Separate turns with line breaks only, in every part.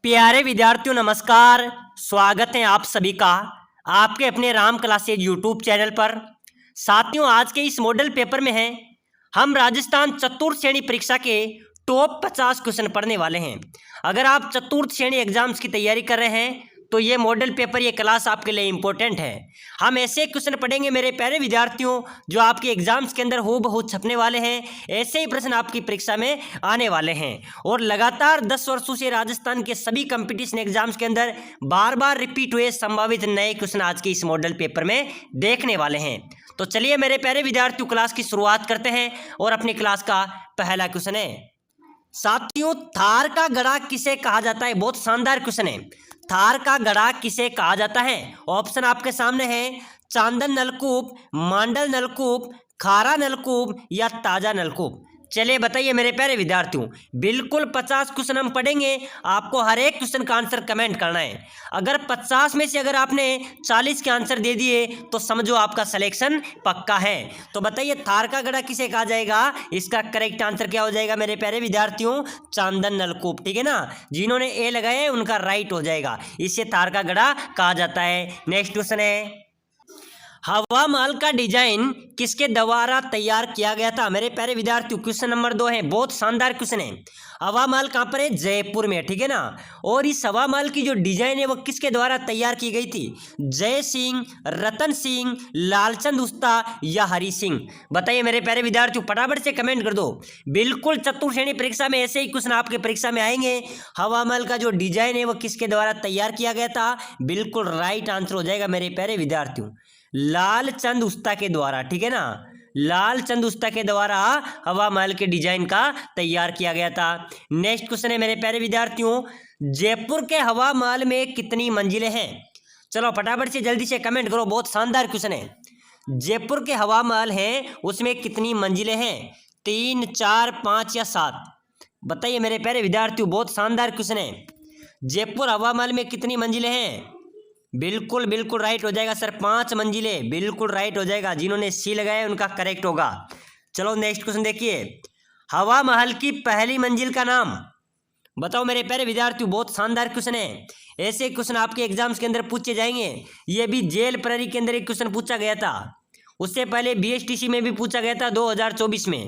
प्यारे विद्यार्थियों नमस्कार। स्वागत है आप सभी का आपके अपने राम क्लासेज यूट्यूब चैनल पर। साथियों, आज के इस मॉडल पेपर में है हम राजस्थान चतुर्थ श्रेणी परीक्षा के टॉप 50 क्वेश्चन पढ़ने वाले हैं। अगर आप चतुर्थ श्रेणी एग्जाम्स की तैयारी कर रहे हैं तो ये मॉडल पेपर, ये क्लास आपके लिए इंपॉर्टेंट है। हम ऐसे क्वेश्चन पढ़ेंगे मेरे प्यारे विद्यार्थियों जो आपके एग्जाम्स के अंदर हूबहू छपने वाले हैं। ऐसे ही प्रश्न आपकी परीक्षा में आने वाले हैं और लगातार 10 वर्षों से राजस्थान के सभी कंपटीशन एग्जाम्स के अंदर बार बार रिपीट हुए संभावित नए क्वेश्चन आज के इस मॉडल पेपर में देखने वाले हैं। तो चलिए मेरे प्यारे विद्यार्थियों, क्लास की शुरुआत करते हैं और अपनी क्लास का पहला क्वेश्चन है। साथियों, थार का गड़ा किसे कहा जाता है? बहुत शानदार क्वेश्चन है। थार का गड़ा किसे कहा जाता है? ऑप्शन आपके सामने है, चांदन नलकूप, मांडल नलकूप, खारा नलकूप या ताजा नलकूप। चलिए बताइए मेरे प्यारे विद्यार्थियों, बिल्कुल 50 क्वेश्चन हम पढ़ेंगे। आपको हर एक क्वेश्चन का आंसर कमेंट करना है। अगर 50 में से अगर आपने 40 के आंसर दे दिए तो समझो आपका सिलेक्शन पक्का है। तो बताइए थार का गड़ा किसे कहा जाएगा? इसका करेक्ट आंसर क्या हो जाएगा मेरे प्यारे विद्यार्थियों? चांदन नलकूप। ठीक है ना, जिन्होंने ए लगाया है उनका राइट हो जाएगा। इसे थार का गड़ा कहा जाता है। नेक्स्ट क्वेश्चन है, हवा महल का डिजाइन किसके द्वारा तैयार किया गया था? मेरे प्यारे विद्यार्थियों, क्वेश्चन नंबर 2 है, बहुत शानदार क्वेश्चन है। हवा महल कहाँ पर है? जयपुर में। ठीक है ना, और इस हवा महल की जो डिजाइन है वो किसके द्वारा तैयार की गई थी? जय सिंह, रतन सिंह, लालचंद उस्ता या हरि सिंह? बताइए मेरे प्यारे विद्यार्थियों, फटाफट से कमेंट कर दो। बिल्कुल चतुर्थ श्रेणी परीक्षा में ऐसे ही क्वेश्चन आपके परीक्षा में आएंगे। हवा महल का जो डिजाइन है वो किसके द्वारा तैयार किया गया था? बिल्कुल राइट आंसर हो जाएगा मेरे प्यारे विद्यार्थियों, लालचंद उस्ता के द्वारा। ठीक है ना, लालचंद उस्ता के द्वारा हवा महल के डिजाइन का तैयार किया गया था। नेक्स्ट क्वेश्चन है मेरे प्यारे विद्यार्थियों, जयपुर के हवा महल में कितनी मंजिलें हैं? चलो फटाफट से जल्दी से कमेंट करो, बहुत शानदार क्वेश्चन है। जयपुर के हवा महल हैं उसमें कितनी मंजिलें हैं? 3, 4, 5 या 7? बताइए मेरे प्यारे विद्यार्थियों, बहुत शानदार क्वेश्चन है। जयपुर हवा महल में कितनी मंजिलें हैं? बिल्कुल बिल्कुल राइट हो जाएगा सर, 5 मंजिलें। बिल्कुल राइट हो जाएगा, जिन्होंने सी लगाया उनका करेक्ट होगा। चलो नेक्स्ट क्वेश्चन देखिए, हवा महल की पहली मंजिल का नाम बताओ मेरे प्यारे विद्यार्थियों। बहुत शानदार क्वेश्चन है। ऐसे क्वेश्चन आपके एग्जाम्स के अंदर पूछे जाएंगे। ये भी जेल प्रहरी के अंदर एक क्वेश्चन पूछा गया था, उससे पहले बीएसटीसी में भी पूछा गया था 2024 में।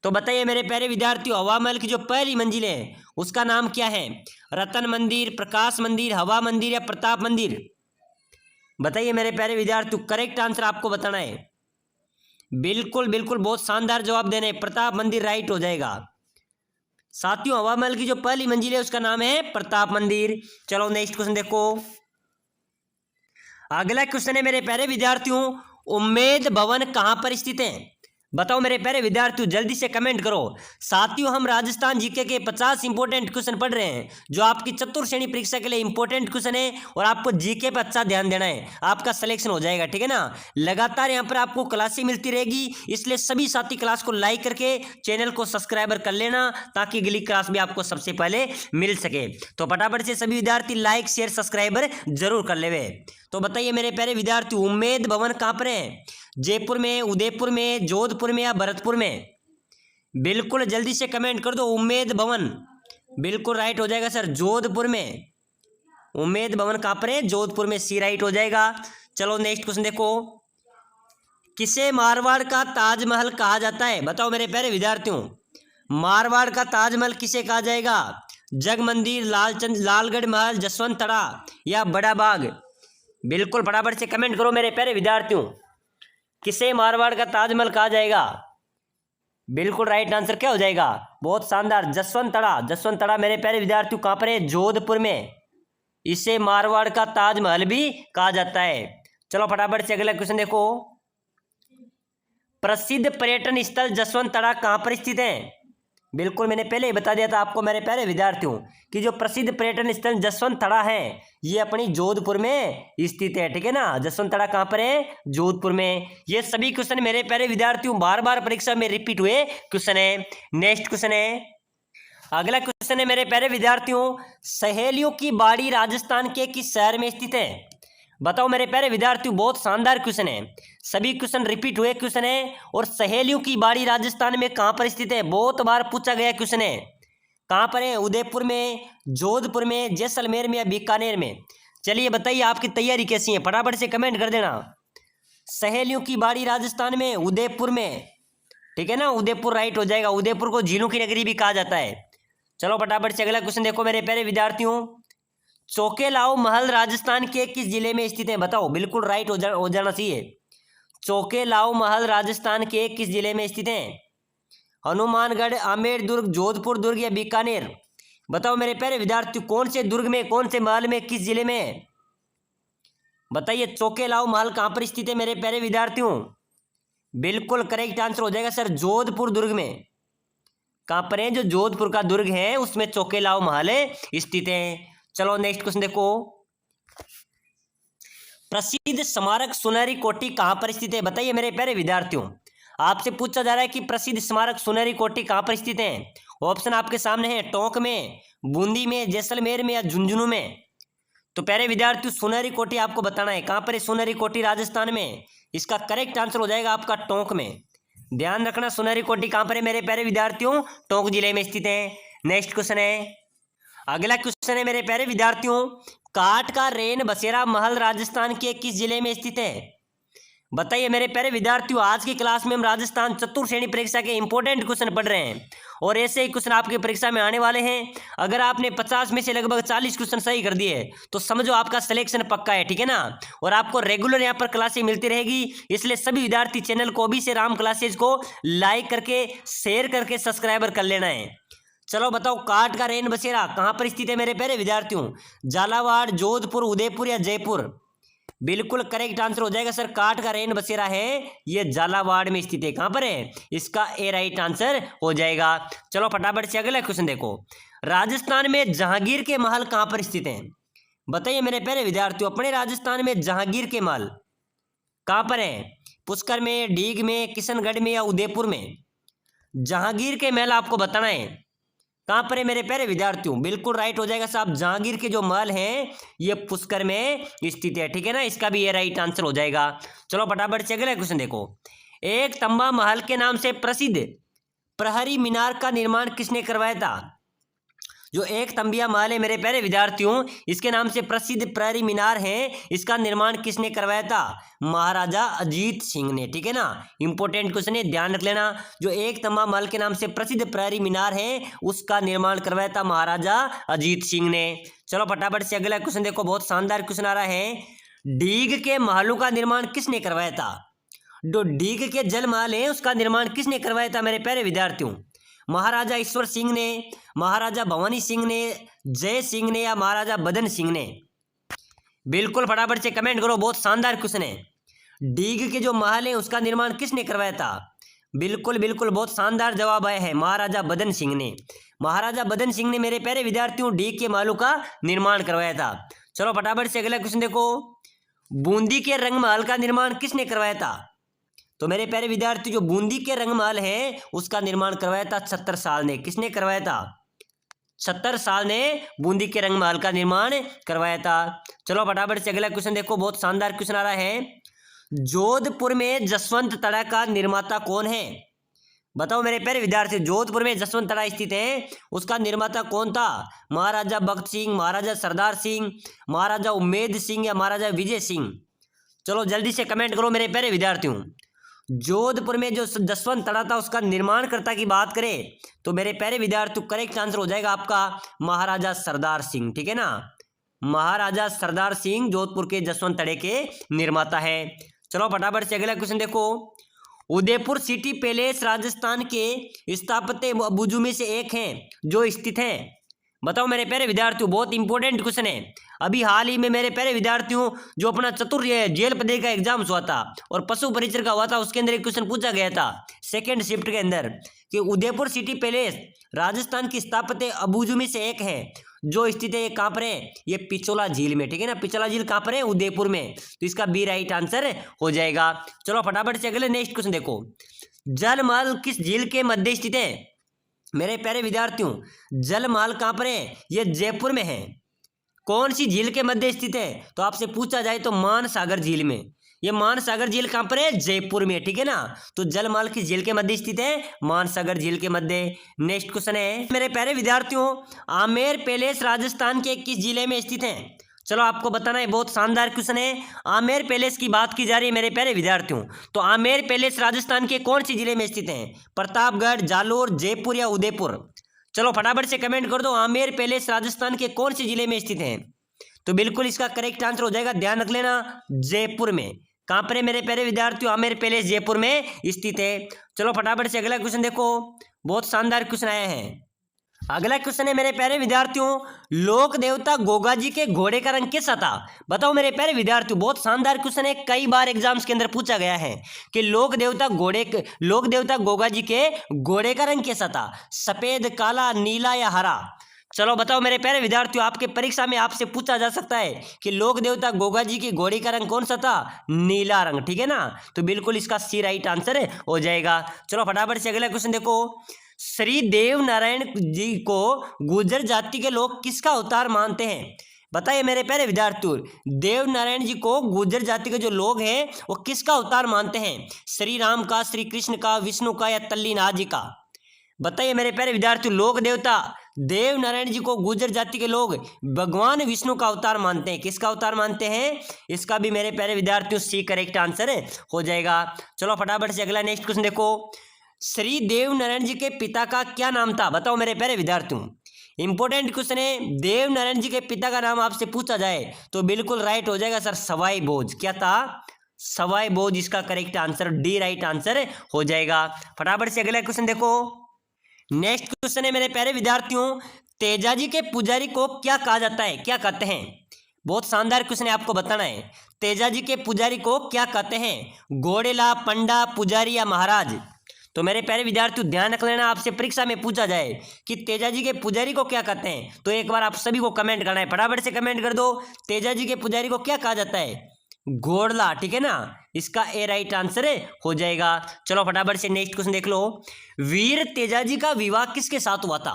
तो बताइए मेरे प्यारे विद्यार्थियों, हवा महल की जो पहली मंजिल है उसका नाम क्या है? रतन मंदिर, प्रकाश मंदिर, हवा मंदिर या प्रताप मंदिर? बताइए मेरे प्यारे विद्यार्थियों, करेक्ट आंसर आपको बताना है। बिल्कुल बिल्कुल बहुत शानदार जवाब देने, प्रताप मंदिर राइट हो जाएगा। साथियों, हवा महल की जो पहली मंजिल है उसका नाम है प्रताप मंदिर। चलो नेक्स्ट क्वेश्चन देखो। अगला क्वेश्चन है मेरे प्यारे विद्यार्थियों, उम्मेद भवन कहां पर स्थित है? बताओ मेरे प्यारे विद्यार्थियों, जल्दी से कमेंट करो। साथियों, हम राजस्थान जीके के 50 इंपॉर्टेंट क्वेश्चन पढ़ रहे हैं जो आपकी चतुर्थ श्रेणी परीक्षा के लिए इंपॉर्टेंट क्वेश्चन है और आपको जीके पर अच्छा ध्यान देना है, आपका सिलेक्शन हो जाएगा। ठीक है ना, लगातार यहाँ पर आपको क्लासें मिलती रहेगी, इसलिए सभी साथी क्लास को लाइक करके चैनल को सब्सक्राइबर कर लेना ताकि अगली क्लास भी आपको सबसे पहले मिल सके। तो फटाफट से सभी विद्यार्थी लाइक शेयर सब्सक्राइबर जरूर कर लेवे। तो बताइए मेरे प्यारे विद्यार्थी, उम्मेद भवन कहाँ पर है? जयपुर में, उदयपुर में, जोधपुर में या भरतपुर में? बिल्कुल जल्दी से कमेंट कर दो। उम्मेद भवन बिल्कुल राइट हो जाएगा सर, जोधपुर में। उम्मेद भवन कहाँ पर है? जोधपुर में, सी राइट हो जाएगा। चलो नेक्स्ट क्वेश्चन देखो, किसे मारवाड़ का ताजमहल कहा जाता है? बताओ मेरे प्यारे विद्यार्थियों, मारवाड़ का ताजमहल किसे कहा जाएगा? जग मंदिर, लालगढ़ महल, जसवंत तड़ा या बड़ा बाग? बिल्कुल फटाफट से कमेंट करो मेरे प्यारे विद्यार्थियों, किसे मारवाड़ का ताजमहल कहा जाएगा? बिल्कुल राइट आंसर क्या हो जाएगा? बहुत शानदार, जसवंत तड़ा। जसवंत तड़ा मेरे प्यारे विद्यार्थियों कहाँ पर है? जोधपुर में। इसे मारवाड़ का ताजमहल भी कहा जाता है। चलो फटाफट से अगला क्वेश्चन देखो, प्रसिद्ध पर्यटन स्थल जसवंत तड़ा कहाँ पर स्थित है? बिल्कुल मैंने पहले ही बता दिया था आपको मेरे प्यारे विद्यार्थियों कि जो प्रसिद्ध पर्यटन स्थल जसवंत तड़ा है ये अपनी जोधपुर में स्थित है। ठीक है ना, जसवंत तड़ा कहाँ पर है? जोधपुर में। ये सभी क्वेश्चन मेरे प्यारे विद्यार्थियों बार बार परीक्षा में रिपीट हुए क्वेश्चन है। नेक्स्ट क्वेश्चन है, अगला क्वेश्चन है मेरे प्यारे विद्यार्थियों, सहेलियों की बाड़ी राजस्थान के किस शहर में स्थित है? बताओ मेरे प्यारे विद्यार्थियों, बहुत शानदार क्वेश्चन है। सभी क्वेश्चन रिपीट हुए क्वेश्चन है और सहेलियों की बाड़ी राजस्थान में कहां पर स्थित है? बहुत बार पूछा गया क्वेश्चन है। कहाँ पर है? उदयपुर में, जोधपुर में, जैसलमेर में या बीकानेर में? चलिए बताइए आपकी तैयारी कैसी है, फटाफट से कमेंट कर देना। सहेलियों की बाड़ी राजस्थान में, उदयपुर में, ठीक है ना, उदयपुर राइट हो जाएगा। उदयपुर को झीलों की नगरी भी कहा जाता है। चलो फटाफट से अगला क्वेश्चन देखो मेरे प्यारे विद्यार्थियों। चौकेलाओ महल राजस्थान के किस जिले में स्थित है? बताओ, बिल्कुल राइट हो जाना चाहिए। चौकेलाओ महल राजस्थान के किस जिले में स्थित है? हनुमानगढ़, आमेर दुर्ग, जोधपुर दुर्ग या बीकानेर? बताओ मेरे प्यारे विद्यार्थियों, कौन से दुर्ग में, कौन से महल में, किस जिले में? बताइए चौकेलाओ महल कहाँ पर स्थित है मेरे प्यारे विद्यार्थियों? बिल्कुल करेक्ट आंसर हो जाएगा सर, जोधपुर दुर्ग में। कहाँ पर है? जो जोधपुर का दुर्ग है उसमें चौकेलाओ महल स्थित है। चलो नेक्स्ट क्वेश्चन देखो। प्रसिद्ध स्मारक सुनहरी कोठी कहाँ पर स्थित है? बताइए मेरे प्यारे विद्यार्थियों, आपसे पूछा जा रहा है कि प्रसिद्ध स्मारक सुनहरी कोठी कहाँ पर स्थित है। ऑप्शन आपके सामने है, टोंक में, बूंदी में, जैसलमेर में या झुंझुनू में? तो प्यारे विद्यार्थियों सुनहरी कोठी आपको बताना है कहाँ पर है। सुनहरी कोठी राजस्थान में। इसका करेक्ट आंसर हो जाएगा आपका टोंक में। ध्यान रखना, सुनहरी कोठी कहाँ पर है मेरे प्यारे विद्यार्थियों? टोंक जिले में स्थित है। नेक्स्ट क्वेश्चन है, अगला क्वेश्चन है मेरे प्यारे विद्यार्थियों, काठ का रेन बसेरा महल राजस्थान के किस जिले में स्थित है? बताइए मेरे प्यारे विद्यार्थियों, आज की क्लास में हम राजस्थान चतुर्थ श्रेणी परीक्षा के इंपॉर्टेंट क्वेश्चन पढ़ रहे हैं और ऐसे ही क्वेश्चन आपकी परीक्षा में आने वाले हैं। अगर आपने 50 में से लगभग 40 क्वेश्चन सही कर दिए तो समझो आपका सिलेक्शन पक्का है, ठीक है ना। और आपको रेगुलर यहाँ पर क्लासेज मिलती रहेगी, इसलिए सभी विद्यार्थी चैनल को भी से राम क्लासेज को लाइक करके, शेयर करके, सब्सक्राइबर कर लेना है। चलो बताओ, काठ का रेन बसेरा कहाँ पर स्थित है मेरे प्यारे विद्यार्थियों? झालावाड़, जोधपुर, उदयपुर या जयपुर? बिल्कुल करेक्ट आंसर हो जाएगा सर, काठ का रेन बसेरा है ये झालावाड़ में स्थित है। कहाँ पर है? इसका ए राइट आंसर हो जाएगा। चलो फटाफट से अगला क्वेश्चन देखो। राजस्थान में जहांगीर के महल कहाँ पर स्थित हैं? बताइए मेरे प्यारे विद्यार्थियों, अपने राजस्थान में जहांगीर के महल कहाँ पर है? पुष्कर में, डीग में, किशनगढ़ में या उदयपुर में? जहांगीर के महल आपको बताना है कहाँ पर है मेरे प्यारे विद्यार्थियों? बिल्कुल राइट हो जाएगा साहब, जहांगीर के जो महल हैं ये पुष्कर में स्थित है, ठीक है ना। इसका भी ये राइट आंसर हो जाएगा। चलो फटाफट से अगला क्वेश्चन देखो। एक तंबा महल के नाम से प्रसिद्ध प्रहरी मीनार का निर्माण किसने करवाया था? जो एक तंबिया महल है मेरे प्यारे विद्यार्थियों, इसके नाम से प्रसिद्ध प्रहरी मीनार है, इसका निर्माण किसने करवाया था? महाराजा अजीत सिंह ने, ठीक है ना। इंपॉर्टेंट क्वेश्चन है, ध्यान रख लेना। जो एक तंबा महल के नाम से प्रसिद्ध प्रहरी मीनार है उसका निर्माण करवाया था महाराजा अजीत सिंह ने। चलो फटाफट से अगला क्वेश्चन देखो, बहुत शानदार क्वेश्चन आ रहा है। डीग के महलों का निर्माण किसने करवाया था? जो डीग के जल महल है उसका निर्माण किसने करवाया था मेरे प्यारे विद्यार्थियों? महाराजा ईश्वर सिंह ने, महाराजा भवानी सिंह ने, जय सिंह ने या महाराजा बदन सिंह ने? बिल्कुल फटाफट से कमेंट करो, बहुत शानदार क्वेश्चन है। डीग के जो महल है उसका निर्माण किसने करवाया था? बिल्कुल बिल्कुल बहुत शानदार जवाब आया है, महाराजा बदन सिंह ने। महाराजा बदन सिंह ने मेरे प्यारे विद्यार्थियों डीग के महलों का निर्माण करवाया था। चलो फटाफट से अगला क्वेश्चन देखो। बूंदी के रंग महल का निर्माण किसने करवाया था? तो मेरे प्यारे विद्यार्थी, जो बूंदी के रंग महल है उसका निर्माण करवाया था छत्रसाल ने। किसने करवाया था? छत्रसाल ने बूंदी के रंग महल का निर्माण करवाया था। चलो फटाफट से अगला क्वेश्चन देखो, बहुत शानदार क्वेश्चन आ रहा है। जोधपुर में जसवंत तड़ा का निर्माता कौन है? बताओ मेरे प्यारे विद्यार्थी, जोधपुर में जसवंत तड़ा स्थित है, उसका निर्माता कौन था? महाराजा भगत सिंह, महाराजा सरदार सिंह, महाराजा उम्मेद सिंह या महाराजा विजय सिंह? चलो जल्दी से कमेंट करो मेरे प्यारे विद्यार्थियों। जोधपुर में जो जसवंत तड़ा था उसका निर्माणकर्ता की बात करें तो मेरे प्यारे विद्यार्थियों करेक्ट आंसर हो जाएगा आपका महाराजा सरदार सिंह, ठीक है ना। महाराजा सरदार सिंह जोधपुर के जसवंत तड़े के निर्माता है। चलो फटाफट से अगला क्वेश्चन देखो। उदयपुर सिटी पैलेस राजस्थान के स्थापत्य अबूझों में से एक है जो स्थित है। बताओ मेरे प्यारे विद्यार्थियों, बहुत इंपॉर्टेंट क्वेश्चन है। अभी हाल ही में मेरे प्यारे विद्यार्थियों जो अपना चतुर्थ जेल पदे का एग्जाम हुआ था और पशु परिचर का हुआ था, उसके अंदर एक क्वेश्चन पूछा गया था सेकंड शिफ्ट के अंदर कि उदयपुर सिटी पैलेस राजस्थान की स्थापत्य अबूझों में से एक है जो स्थित है, कहाँ पर है? ये पिछोला झील में, ठीक है ना। पिछोला झील कहाँ पर है? उदयपुर में। तो इसका बी राइट आंसर हो जाएगा। चलो फटाफट से अगले नेक्स्ट क्वेश्चन देखो। जलमहल किस झील के मध्य स्थित है? मेरे प्यारे विद्यार्थियों, जलमहल कहाँ पर है? ये जयपुर में है। कौन सी झील के मध्य स्थित है? तो आपसे पूछा जाए तो मानसागर झील में। ये मानसागर झील कहाँ पर है? जयपुर में, ठीक है ना। तो जलमाल की झील के मध्य स्थित है? मानसागर झील के मध्य। नेक्स्ट क्वेश्चन है मेरे प्यारे विद्यार्थियों, आमेर पैलेस राजस्थान के किस जिले में स्थित है? चलो आपको बताना है, बहुत शानदार क्वेश्चन है। आमेर पैलेस की बात की जा रही है मेरे प्यारे विद्यार्थियों, तो आमेर पैलेस राजस्थान के कौन सी जिले में स्थित है? प्रतापगढ़, जालोर, जयपुर या उदयपुर? चलो फटाफट से कमेंट कर दो, आमेर पैलेस राजस्थान के कौन से जिले में स्थित है? तो बिल्कुल इसका करेक्ट आंसर हो जाएगा, ध्यान रख लेना, जयपुर में। कहां पर है मेरे प्यारे विद्यार्थियों? आमेर पैलेस जयपुर में स्थित है। चलो फटाफट से अगला क्वेश्चन देखो, बहुत शानदार क्वेश्चन आया है। अगला क्वेश्चन है मेरे प्यारे विद्यार्थियों, लोक देवता गोगा जी के घोड़े का रंग कैसा था? बताओ मेरे प्यारे विद्यार्थियों, बहुत शानदार क्वेश्चन है, कई बार एग्जाम्स के अंदर पूछा गया है कि लोक देवता गोगा जी के घोड़े का रंग कैसा था? सफेद, काला, नीला या हरा? चलो बताओ मेरे प्यारे विद्यार्थियों, आपके परीक्षा में आपसे पूछा जा सकता है कि लोक देवता गोगा जी की घोड़ी का रंग कौन सा था? नीला रंग, ठीक है ना। तो बिल्कुल इसका सी राइट आंसर हो जाएगा। चलो फटाफट से अगला क्वेश्चन देखो, श्री देव नारायण जी को गुर्जर जाति के लोग किसका अवतार मानते हैं? बताइए मेरे प्यारे विद्यार्थियों, देव नारायण जी को गुर्जर जाति के जो लोग हैं वो किसका अवतार मानते हैं? श्री राम का, श्री कृष्ण का, विष्णु का या तल्लीनाथ जी का? बताइए मेरे प्यारे विद्यार्थियों, लोक देवता देव नारायण जी को गुर्जर जाति के लोग भगवान विष्णु का अवतार मानते हैं। किसका अवतार मानते हैं? इसका भी मेरे प्यारे विद्यार्थियों सी करेक्ट आंसर हो जाएगा। चलो फटाफट से अगला नेक्स्ट क्वेश्चन देखो, श्री देव नारायण जी के पिता का क्या नाम था? बताओ मेरे प्यारे विद्यार्थियों, इंपॉर्टेंट क्वेश्चन है। देव नारायण जी के पिता का नाम आपसे पूछा जाए तो बिल्कुल राइट हो जाएगा सर, सवाई भोज। क्या था? सवाई भोज, इसका correct answer D right answer हो जाएगा। फटाफट से अगला क्वेश्चन देखो, नेक्स्ट क्वेश्चन है मेरे प्यारे विद्यार्थियों, तेजाजी के पुजारी को क्या कहा जाता है? क्या कहते हैं? बहुत शानदार क्वेश्चन है, आपको बताना है, तेजाजी के पुजारी को क्या कहते हैं? घोड़ेला, पंडा, पुजारी या महाराज? तो मेरे प्यारे विद्यार्थियों ध्यान रख लेना, आपसे परीक्षा में पूछा जाए कि तेजाजी के पुजारी को क्या कहते हैं, तो एक बार आप सभी को कमेंट करना है, फटाफट से कमेंट कर दो, तेजाजी के पुजारी को क्या कहा जाता है? घोड़ला, ठीक है ना। इसका ए राइट आंसर हो जाएगा। चलो फटाफट से नेक्स्ट क्वेश्चन देख लो, वीर तेजाजी का विवाह किसके साथ हुआ था?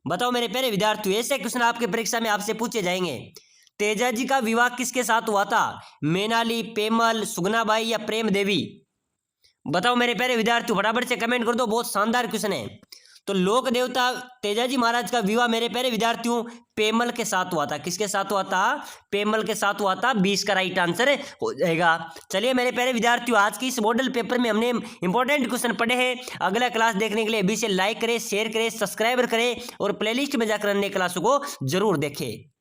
बताओ मेरे प्यारे विद्यार्थियों, ऐसे क्वेश्चन आपके परीक्षा में आपसे पूछे जाएंगे। तेजाजी का विवाह किसके साथ हुआ था? मैनाली, पेमल, सुगनाबाई या प्रेम देवी? बताओ मेरे प्यारे विद्यार्थियों, फटाफट से कमेंट कर दो, बहुत शानदार क्वेश्चन है। तो लोक देवता तेजाजी महाराज का विवाह मेरे प्यारे विद्यार्थियों पेमल के साथ हुआ था। किसके साथ हुआ था? पेमल के साथ हुआ था। 20 का राइट आंसर हो जाएगा। चलिए मेरे प्यारे विद्यार्थियों, आज की इस मॉडल पेपर में हमने इंपॉर्टेंट क्वेश्चन पढ़े हैं। अगला क्लास देखने के लिए अभी से लाइक करें, शेयर करें, सब्सक्राइब करें और प्लेलिस्ट में जाकर अन्य क्लासों को जरूर देखें।